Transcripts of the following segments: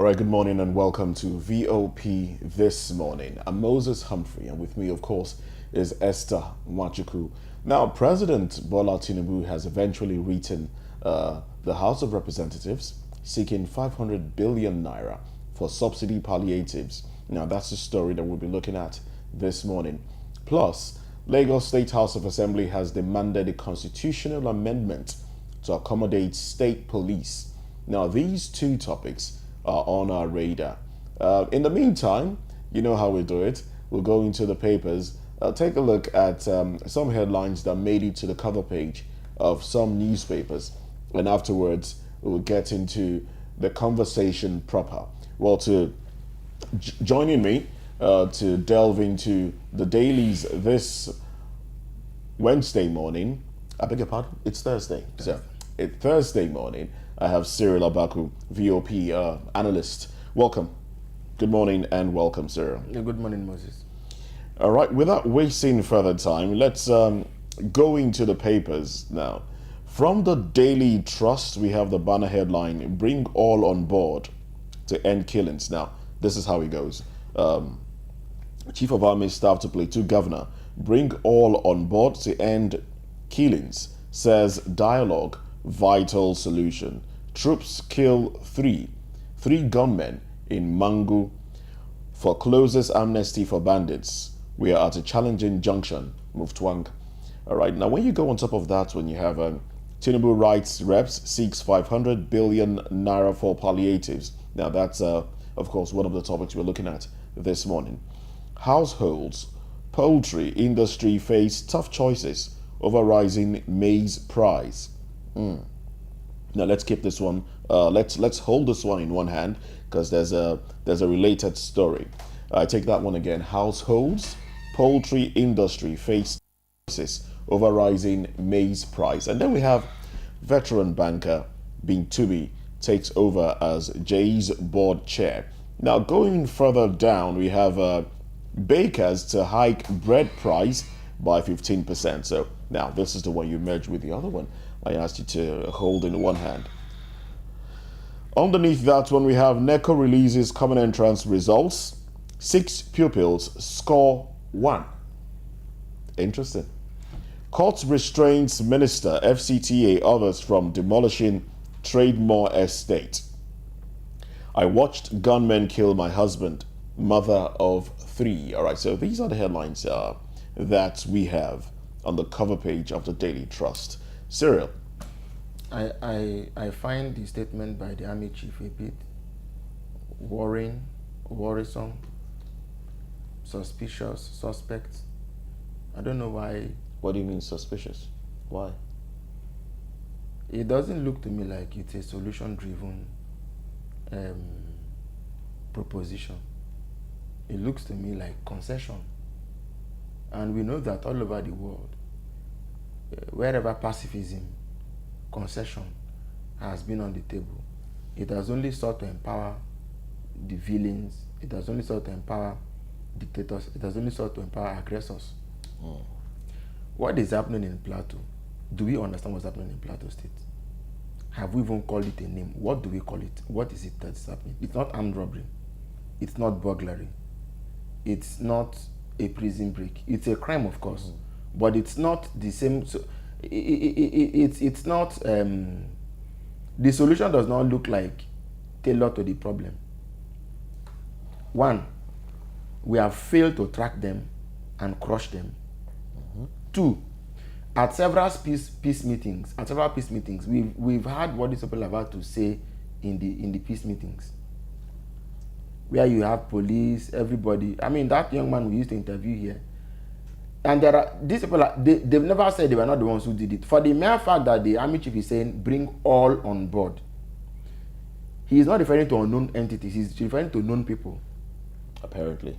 right, good morning and welcome to VOP This Morning. I'm Moses Humphrey, and with me, of course, is Esther Machuku. Now, President Bola Tinubu has eventually written the House of Representatives seeking 500 billion naira for subsidy palliatives. Now, that's the story that we'll be looking at this morning. Plus, Lagos State House of Assembly has demanded a constitutional amendment to accommodate state police. Now, these two topics are on our radar. In the meantime, you know how we do it. We'll go into the papers, take a look at some headlines that made it to the cover page of some newspapers, and afterwards we'll get into the conversation proper. Well, joining me to delve into the dailies this Wednesday morning, I beg your pardon, it's Thursday. So, it's Thursday morning. I have Cyril Abaku, VOP analyst. Welcome. Good morning and welcome, Cyril. Good morning, Moses. All right, without wasting further time, let's go into the papers now. From the Daily Trust, we have the banner headline, "Bring all on board to end killings." Now, this is how it goes. Chief of Army Staff to Plateau Governor, "Bring all on board to end killings," says dialogue, vital solution. Troops kill three gunmen in Mangu for closest amnesty for bandits. We are at a challenging junction, Muftwang. All right, now when you go on top of that, when you have Tinubu writes reps seeks 500 billion naira for palliatives. Now that's, of course, one of the topics we're looking at this morning. Households, poultry industry face tough choices over rising maize price. Now let's keep this one. Let's hold this one in one hand because there's a related story. I take that one again. Households, poultry industry face choices over rising maize price, and then we have veteran banker Bintubi takes over as Jay's board chair. Now going further down, we have bakers to hike bread price by 15%. So now this is the one you merge with the other one I asked you to hold in one hand. Underneath that one, we have NECO releases common entrance results. 6 pupils score 1. Interesting. Court restrains minister, FCTA, others from demolishing Trademore estate. I watched gunmen kill my husband, mother of 3. All right, so these are the headlines that we have on the cover page of the Daily Trust. Cyril. I find the statement by the Army Chief a bit worrisome, suspicious, suspect. I don't know why. What do you mean suspicious? Why? It doesn't look to me like it's a solution-driven proposition. It looks to me like concession. And we know that all over the world, wherever pacifism, concession has been on the table, it has only sought to empower the villains, it has only sought to empower dictators, it has only sought to empower aggressors. What is happening in Plateau? Do we understand what's happening in Plateau State? Have we even called it a name? What do we call it? What is it that's happening? It's not armed robbery. It's not burglary. It's not a prison break. It's a crime, of course, but it's not the same. So it's not. The solution does not look like tailored to the problem. One, we have failed to track them and crush them. 2, at several peace meetings, we've heard what these people have had to say in the peace meetings, where you have police, everybody. I mean, that young man we used to interview here, and there are these people. They've never said they were not the ones who did it. For the mere fact that the Army Chief is saying bring all on board, he is not referring to unknown entities. He's referring to known people. Apparently.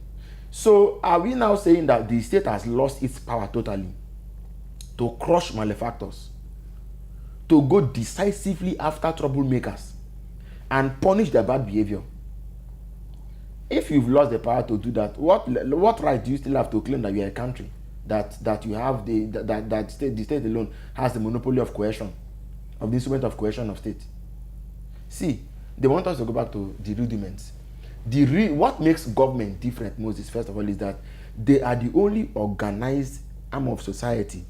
So are we now saying that the state has lost its power totally to crush malefactors, to go decisively after troublemakers and punish their bad behavior? If you've lost the power to do that, what right do you still have to claim that you are a country, that you have the state alone has the monopoly of coercion, of the instrument of coercion of state? See, They want us to go back to the rudiments. What makes government different, Moses, first of all, is that they are the only organized arm of society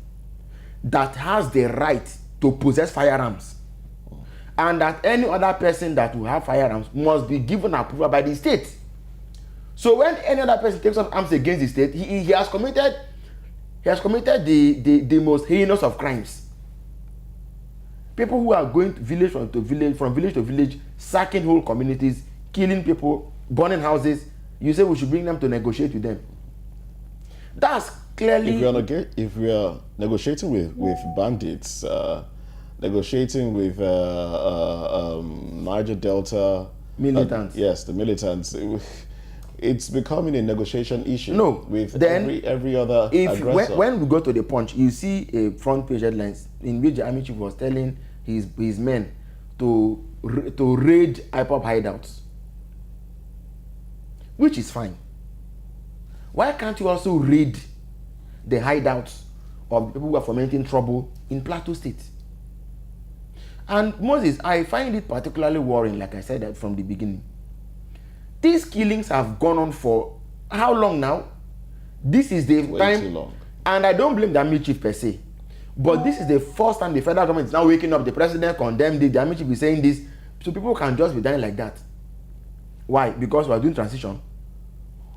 that has the right to possess firearms. And that any other person that will have firearms must be given approval by the state. So when any other person takes up arms against the state, he has committed the most heinous of crimes. People who are going to village to village, from village to village, sacking whole communities, killing people, burning houses, you say we should bring them to negotiate with them. That's clearly... If we are negotiating with bandits, negotiating with Niger Delta... militants. Yes, the militants. It's becoming a negotiation issue. No, with then every other aggressor. When we go to the Punch, you see a front page headlines in which the army chief was telling his men to raid IPOB hideouts, which is fine. Why can't you also raid the hideouts of people who are fomenting trouble in Plateau State? And Moses, I find it particularly worrying, like I said that from the beginning. These killings have gone on for how long now? This is the time, too long. And I don't blame the army chief per se, but this is the first time the federal government is now waking up. The president condemned it. The army chief is saying this, so people can just be dying like that. Why? Because we are doing transition,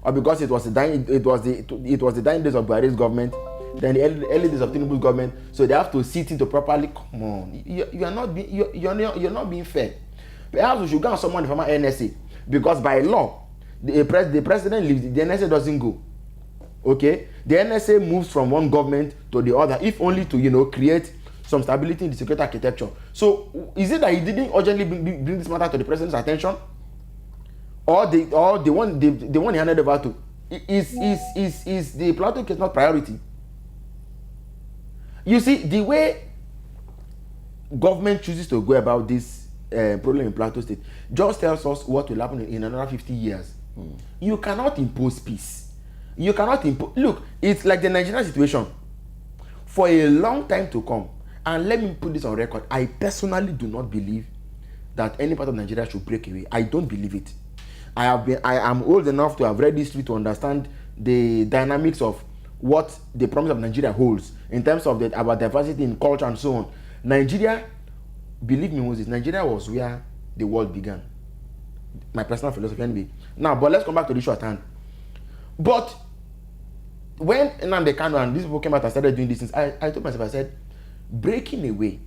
or because it was the dying days of Buhari's government, then the early days of Tinubu's government. So they have to sit into properly. Come on, you are not being fair. Perhaps we should go on someone from our NSA. Because by law, the president leaves, the NSA doesn't go. Okay? The NSA moves from one government to the other, if only to, create some stability in the security architecture. So, is it that he didn't urgently bring this matter to the president's attention? Or the one he handed over to? Is the Plateau case not priority? You see, the way government chooses to go about this problem in Plateau State just tells us what will happen in another 50 years. You cannot impose peace. You cannot impose... Look, it's like the Nigerian situation. For a long time to come, and let me put this on record, I personally do not believe that any part of Nigeria should break away. I don't believe it. I am old enough to have read history to understand the dynamics of what the promise of Nigeria holds in terms of our diversity in culture and so on. Nigeria, believe me, Moses, Nigeria was where the world began. My personal philosophy anyway. Now, but let's come back to the issue at hand. But when Nnamdi Kanu and these people came out and started doing these things, I told myself, I said, breaking away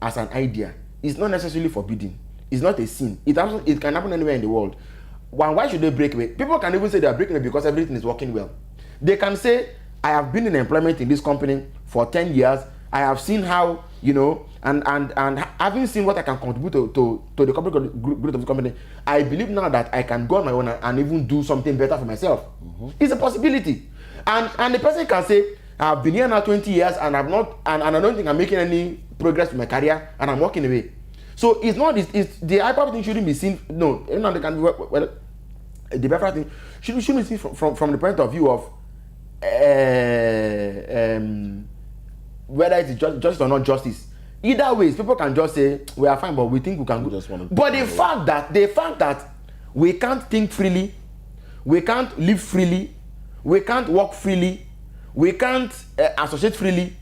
as an idea is not necessarily forbidden. It's not a sin. It can happen anywhere in the world. Why should they break away? People can even say they are breaking away because everything is working well. They can say, I have been in employment in this company for 10 years. I have seen how, and having seen what I can contribute to the corporate growth of the company, I believe now that I can go on my own and even do something better for myself. It's a possibility. And the person can say, I've been here now 20 years and I've not, and I don't think I'm making any progress in my career and I'm walking away. So it's not, it's the IPOB thing shouldn't be seen, no, they can well, the better thing shouldn't be seen from the point of view of whether it's justice or not justice. Either ways, people can just say we are fine, but we think we can go. But the fact that we can't think freely, we can't live freely, we can't walk freely, we can't associate freely,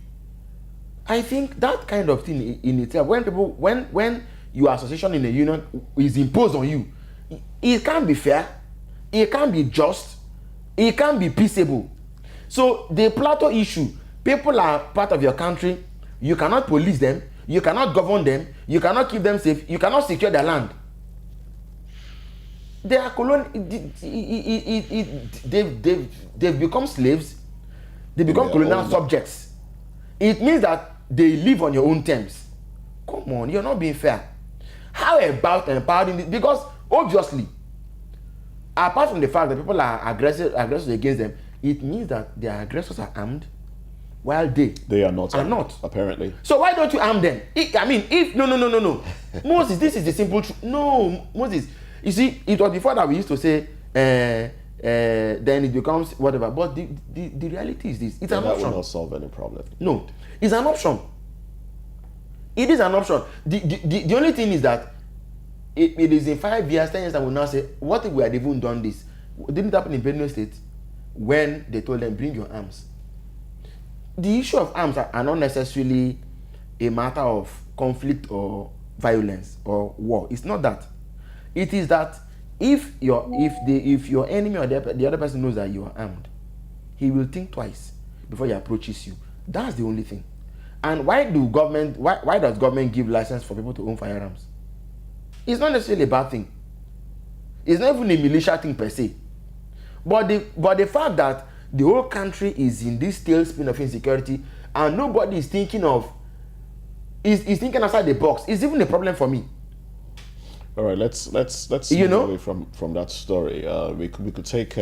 I think that kind of thing in itself, when your association in a union is imposed on you, it can't be fair, it can't be just, it can't be peaceable. So the Plateau issue, people are part of your country, you cannot police them, you cannot govern them, you cannot keep them safe, you cannot secure their land. They are they've become slaves, they become colonial subjects. It means that they live on your own terms. Come on, you're not being fair. How about empowering this? Because obviously, apart from the fact that people are aggressors against them, it means that their aggressors are armed while they are not armed, apparently. So why don't you arm them? No. Moses, this is the simple truth. No, Moses, you see, it was before that we used to say then it becomes whatever, but the reality is this. It's an option. That will not solve any problem. No, it's an option. It is an option. The only thing is that it is in 5 years, 10 years that will now say, what if we had even done this? Didn't it happen in Benue State when they told them, bring your arms? The issue of arms are not necessarily a matter of conflict or violence or war. It's not that. It is that if your enemy or the other person knows that you are armed, he will think twice before he approaches you. That's the only thing. And why does government give license for people to own firearms? It's not necessarily a bad thing. It's not even a militia thing per se. But the fact that the whole country is in this tailspin of insecurity and nobody is thinking is thinking outside the box is even a problem for me. All right, let's move away from that story. We could take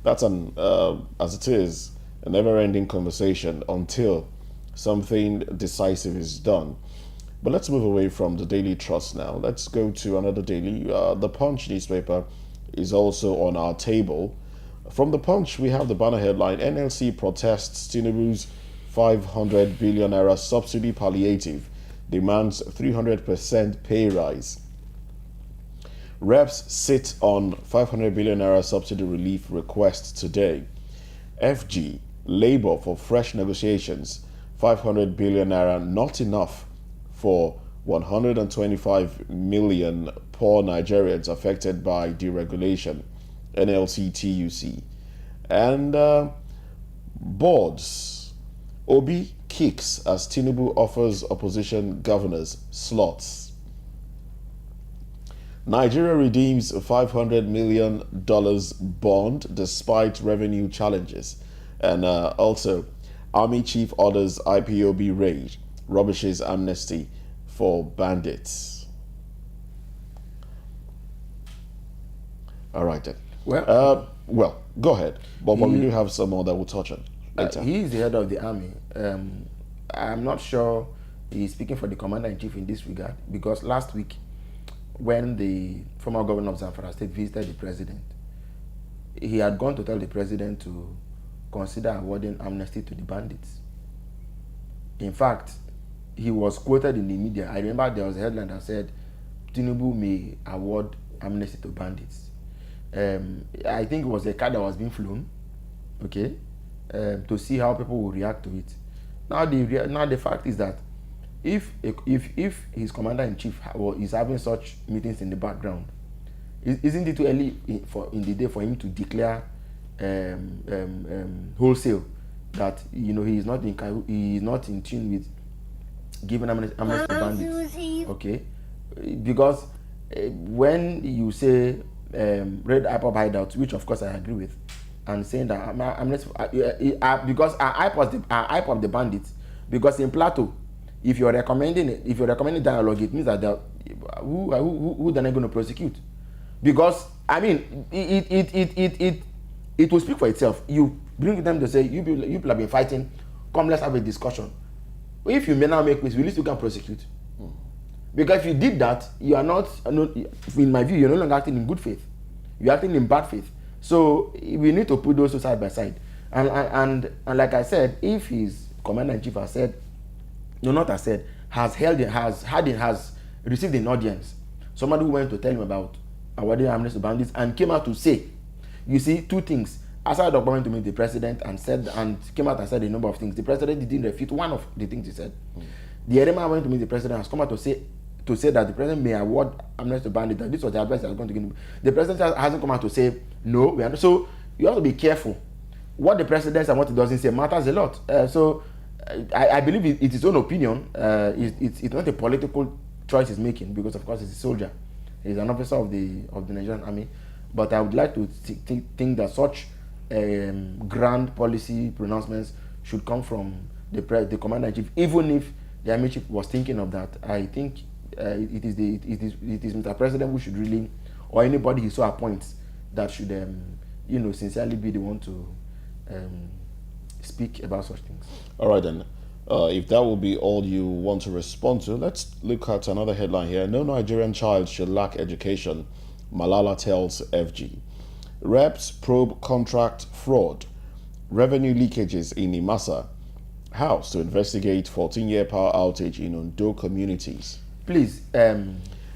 that's as it is a never-ending conversation until something decisive is done. But let's move away from the Daily Trust now. Let's go to another daily. The Punch newspaper is also on our table. From the Punch, we have the banner headline: NLC protests Tinubu's 500 billion naira subsidy palliative, demands 300% pay rise. Reps sit on 500 billion naira subsidy relief request today. FG, Labour for fresh negotiations. 500 billion naira not enough for 125 million poor Nigerians affected by deregulation. NLC TUC. And boards. Obi kicks as Tinubu offers opposition governors slots. Nigeria redeems a $500 million bond despite revenue challenges. And also, Army Chief orders IPOB raid, rubbishes amnesty for bandits. All right then. Well, go ahead. But we do have some more that we'll touch on later. He is the head of the army. I'm not sure he's speaking for the commander-in-chief in this regard, because last week, when the former governor of Zamfara State visited the president, he had gone to tell the president to consider awarding amnesty to the bandits. In fact, he was quoted in the media. I remember there was a headline that said, Tinubu may award amnesty to bandits. I think it was a car that was being flown, okay, to see how people will react to it. Now the fact is that if his commander-in-chief is having such meetings in the background, isn't it too early in the day for him to declare wholesale that he is not in tune with giving amnesty to bandits? Okay, because when you say red IPOB hideouts, which of course I agree with, and saying that because I IPOB the bandits, because in Plateau, if you're recommending dialogue, it means that who they're not going to prosecute, because I mean it will speak for itself. You bring them to say you people have been fighting, come let's have a discussion. If you may now make peace, at least you can prosecute. Because if you did that, you are not, in my view, you're no longer acting in good faith. You're acting in bad faith. So we need to put those two side by side. And like I said, if his commander-in-chief has said, has received an audience, somebody who went to tell him about awarding amnesty to bandits and came out to say, you see, two things. Aside the government to meet the president and came out and said a number of things, the president didn't refute one of the things he said. The Erema went to meet the president has come out to say that the president may award amnesty to bandits, that this was the advice that was going to give him. The president hasn't come out to say no. We are not. So you have to be careful. What the president says and what he doesn't say matters a lot. I believe it is his own opinion. It's not a political choice he's making, because of course he's a soldier. He's an officer of the Nigerian army. But I would like to think that such grand policy pronouncements should come from the commander-in-chief, even if the army chief was thinking of that. I think it is Mr. President who should really, or anybody he so appoints, that should sincerely be the one to speak about such things. All right then. If that will be all you want to respond to, let's look at another headline here. No Nigerian child should lack education, Malala tells FG. Reps probe contract fraud, revenue leakages in Imasa. House to investigate 14-year power outage in Ondo communities. Please,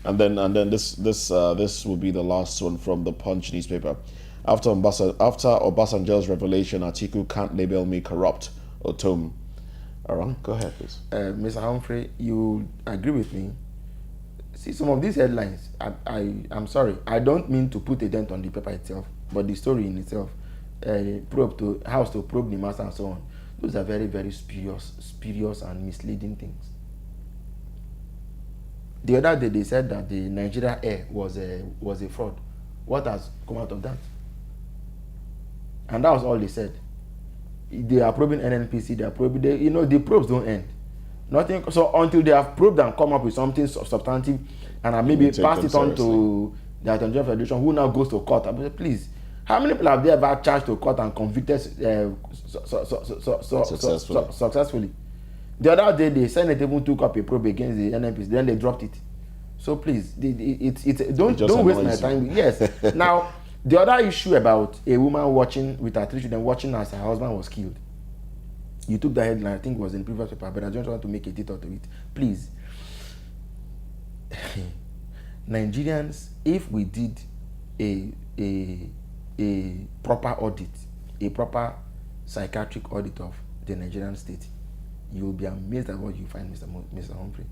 And then this will be the last one from the Punch newspaper. After Obasanjo's revelation, Atiku can't label me corrupt. Otom. All right, go ahead, please. Mr. Humphrey, you agree with me? See, some of these headlines, I'm sorry, I don't mean to put a dent on the paper itself, but the story in itself, house to probe the master and so on, those are very, very spurious and misleading things. The other day they said that the Nigeria Air was a fraud. What has come out of that? And that was all they said. They are probing NNPC, they are probing, the probes don't end. Nothing. So until they have probed and come up with something substantive and have maybe passed it on to the Attorney General Federation, who now goes to court. I mean, please, how many people have they ever charged to court and convicted successfully? The other day, the Senate even took up a probe against the NNPC, then they dropped it. So please, don't waste my time. Yes. Now, the other issue about a woman watching with her 3 children, watching as her husband was killed. You took the headline, I think it was in previous paper, but I just want to make a detail to it. Please. Nigerians, if we did a proper audit, a proper psychiatric audit of the Nigerian state, you will be amazed at what you find, Mr. Humphrey.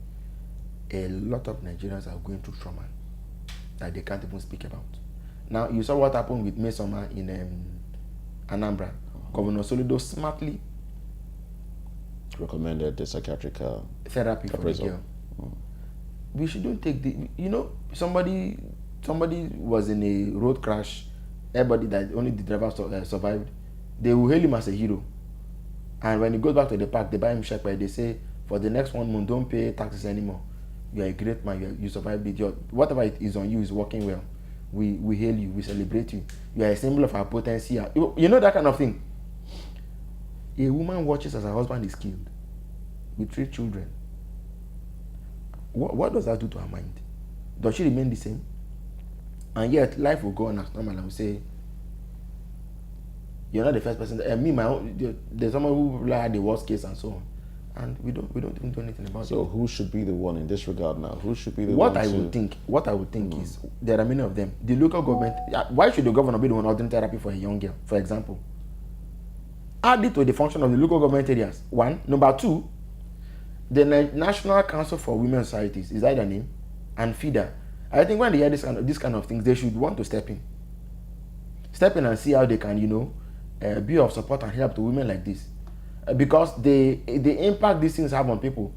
A lot of Nigerians are going through trauma that they can't even speak about. Now, you saw what happened with Mesoma in Anambra. Governor Soludo smartly recommended the psychiatric therapy for the girl. We shouldn't take somebody was in a road crash, everybody died, only the driver survived. They will hail him as a hero. And when he goes back to the park, they buy him shepherd. They say, for the next 1 month, don't pay taxes anymore. You are a great man. You survived it. Whatever it is on you is working well. We hail you. We celebrate you. You are a symbol of our potency. You know that kind of thing. A woman watches as her husband is killed with 3 children. What does that do to her mind? Does she remain the same? And yet, life will go on as normal and will say, you're not the first person. There's someone who had the worst case and so on. And we don't even do anything about it. So who should be the one in this regard now? Who should be the one? What I would think is, there are many of them. The local government, why should the governor be the one ordering therapy for a young girl, for example? Add it to the function of the local government areas. 1. Number 2, the National Council for Women's Societies, is that their name? And FIDA. I think when they hear this kind of things, they should want to step in. Step in and see how they can, be of support and help to women like this. Because the impact these things have on people.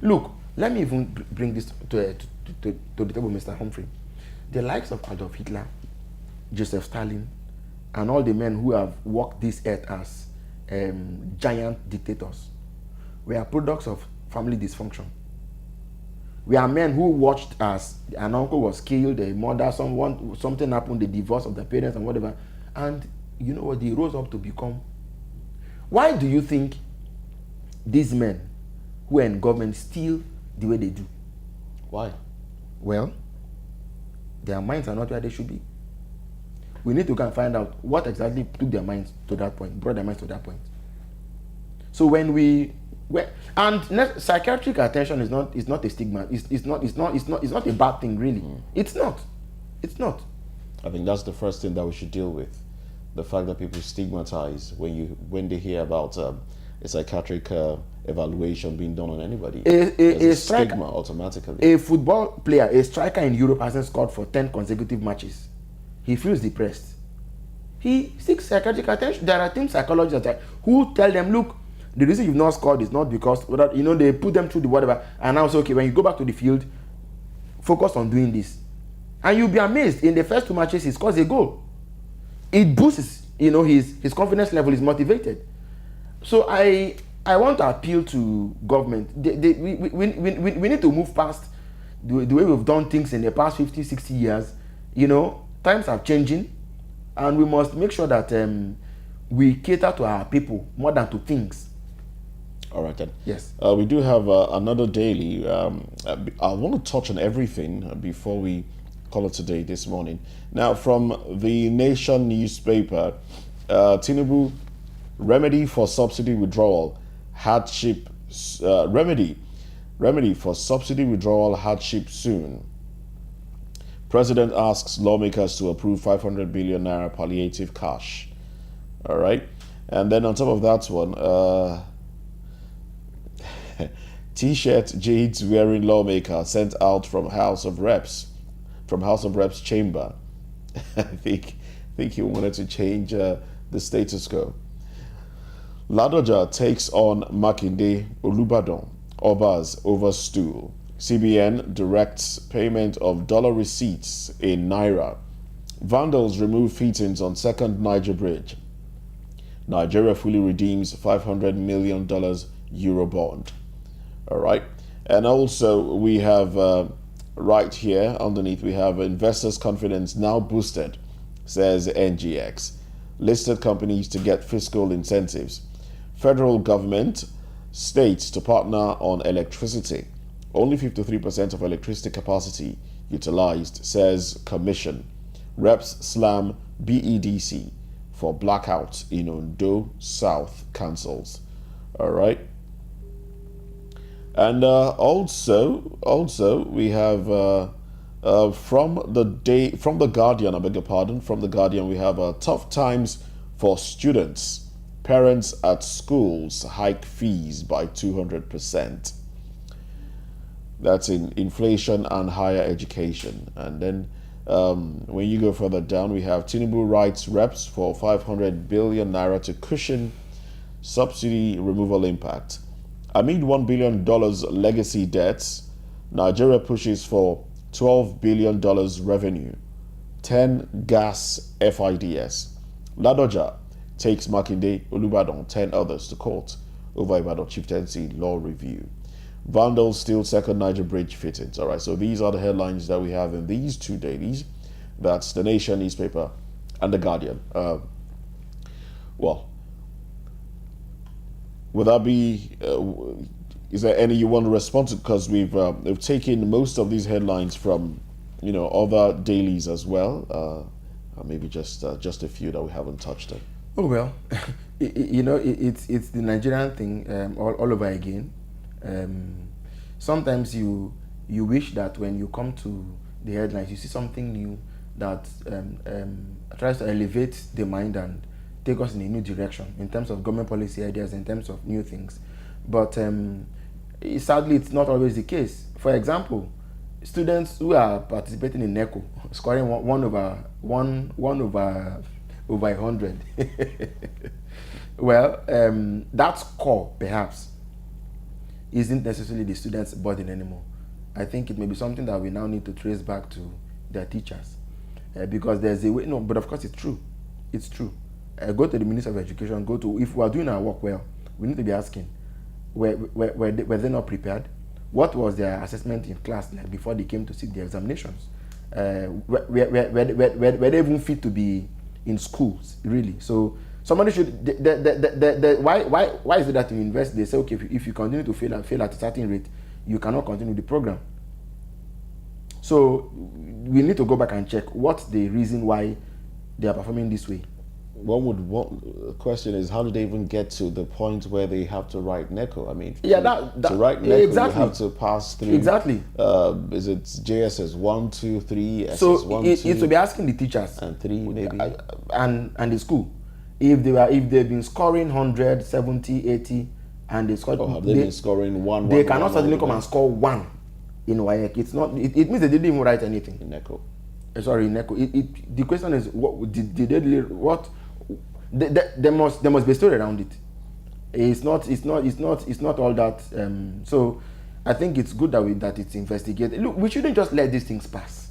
Look, let me even bring this to the table, Mr. Humphrey. The likes of Adolf Hitler, Joseph Stalin, and all the men who have walked this earth as giant dictators were products of family dysfunction. We are men who watched as an uncle was killed, a mother, something happened, the divorce of the parents and whatever, and you know what, they rose up to become. Why do you think these men who are in government steal the way they do? Why? Well, their minds are not where they should be. We need to go and find out what exactly took their minds to that point, brought their minds to that point. So psychiatric attention is not a stigma. It's not a bad thing, really. It's not. I think that's the first thing that we should deal with. The fact that people stigmatize when they hear about a psychiatric evaluation being done on anybody. A stigma automatically. A football player, a striker in Europe, hasn't scored for 10 consecutive matches. He feels depressed. He seeks psychiatric attention. There are team psychologists who tell them, look, the reason you've not scored is not because they put them through the whatever, and now say, okay, when you go back to the field, focus on doing this. And you'll be amazed, in the first 2 matches he scores a goal. It boosts his confidence level, is motivated. So I want to appeal to government. We need to move past the way we've done things in the past 50, 60 years. Times are changing, and we must make sure that we cater to our people more than to things. All right, then. Yes. We do have another daily. I want to touch on everything before we call it today this morning. Now, from the Nation newspaper, Tinubu, remedy for subsidy withdrawal, hardship, remedy for subsidy withdrawal hardship soon. President asks lawmakers to approve 500 billion naira palliative cash. All right. And then on top of that one, T-shirt Jade's wearing lawmaker sent out from House of Reps chamber. I think he wanted to change the status quo. Ladoja takes on Makinde Olubadan, Obas over stool. CBN directs payment of dollar receipts in Naira. Vandals remove fittings on second Niger bridge. Nigeria fully redeems $500 million Euro bond. All right. And also we have right here underneath, we have investors' confidence now boosted, says NGX. Listed companies to get fiscal incentives. Federal government, states to partner on electricity. Only 53% of electricity capacity utilized, says Commission. Reps slam BEDC for blackouts in Ondo South councils. All right. And also we have from the Guardian, I beg your pardon, from the Guardian, we have tough times for students. Parents at schools hike fees by 200%. That's in inflation and higher education. And then when you go further down, we have Tinubu writes reps for 500 billion naira to cushion subsidy removal impact. Amid $1 billion legacy debts, Nigeria pushes for $12 billion revenue. 10 gas FIDS. Ladoja takes Makinde Olubadan, 10 others to court over Ibadan chieftaincy law review. Vandals steal second Niger bridge fittings. All right, so these are the headlines that we have in these two dailies. That's the Nation newspaper and the Guardian. Well, would that be? Is there any you want to respond to? Because we've taken most of these headlines from other dailies as well. Maybe just a few that we haven't touched on. Oh well, it's the Nigerian thing all over again. Sometimes you wish that when you come to the headlines, you see something new that tries to elevate the mind and take us in a new direction in terms of government policy ideas, in terms of new things. But sadly, it's not always the case. For example, students who are participating in NECO scoring 1 over 100. Well, that score perhaps isn't necessarily the student's burden anymore. I think it may be something that we now need to trace back to their teachers, because there's a way. No, but of course it's true. It's true. Go to the Minister of Education. If we are doing our work well, we need to be asking, were they not prepared? What was their assessment in class like before they came to sit the examinations? Were they even fit to be in schools, really? So somebody should. Why is it that in university they say, okay, if you continue to fail at a certain rate, you cannot continue the program? So we need to go back and check what's the reason why they are performing this way. The question is, how do they even get to the point where they have to write NECO? I mean, to write NECO, exactly. you have to pass through. Exactly. Is it JSS 1, 2, 3, SS so 1, it 2, to be asking the teachers and 3 maybe, and the school, if they've been scoring 100, 70, 80, and they scored. Have they been scoring 1? They cannot suddenly come and score 1 in WAEC. It's not. It means they didn't even write anything in NECO. Sorry, in NECO. The question is, what did they really, what? There must be a story around it. It's not all that. So I think it's good that it's investigated. Look, we shouldn't just let these things pass.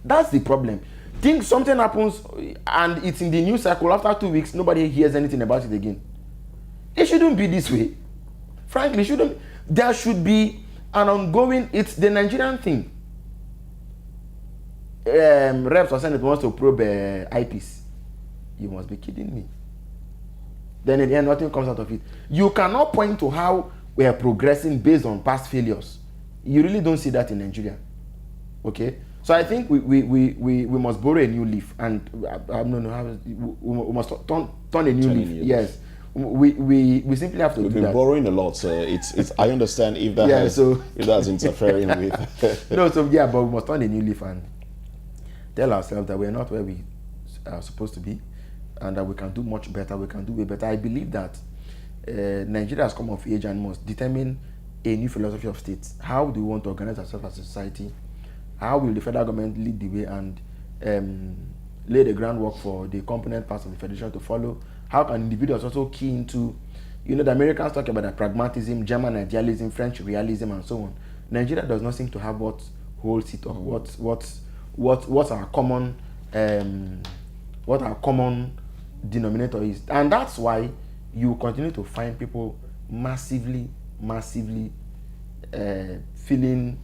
That's the problem. Think something happens and it's in the news cycle. After 2 weeks, nobody hears anything about it again. It shouldn't be this way. Frankly, shouldn't. There should be an ongoing. It's the Nigerian thing. Reps or Senate wants to probe IPs. You must be kidding me. Then in the end, nothing comes out of it. You cannot point to how we are progressing based on past failures. You really don't see that in Nigeria. Okay? So I think we must borrow a new leaf, and we must turn a new leaf. Yes. We simply have to do that. We've been borrowing a lot, so it's I understand if that if that's interfering with no, so yeah, but we must turn a new leaf and tell ourselves that we're not where we are supposed to be, and that we can do much better, we can do way better. I believe that Nigeria has come of age and must determine a new philosophy of state. How do we want to organize ourselves as a society? How will the federal government lead the way and lay the groundwork for the component parts of the federation to follow? How can individuals also key into, the Americans talk about the pragmatism, German idealism, French realism, and so on. Nigeria does not seem to have what holds it up. What's our common denominator is, and that's why you continue to find people massively feeling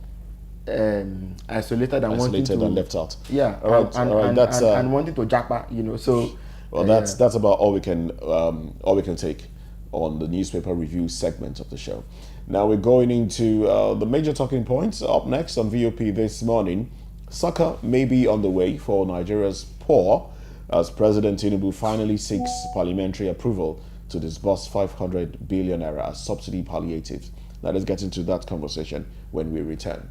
isolated and wanting to left out. Yeah, all right, and wanting to japa, So well, that's about all we can take on the newspaper review segment of the show. Now we're going into the major talking points. Up next on VOP this morning, succor may be on the way for Nigeria's poor as President Tinubu finally seeks parliamentary approval to disburse 500 billion naira as subsidy palliatives. Let us get into that conversation when we return.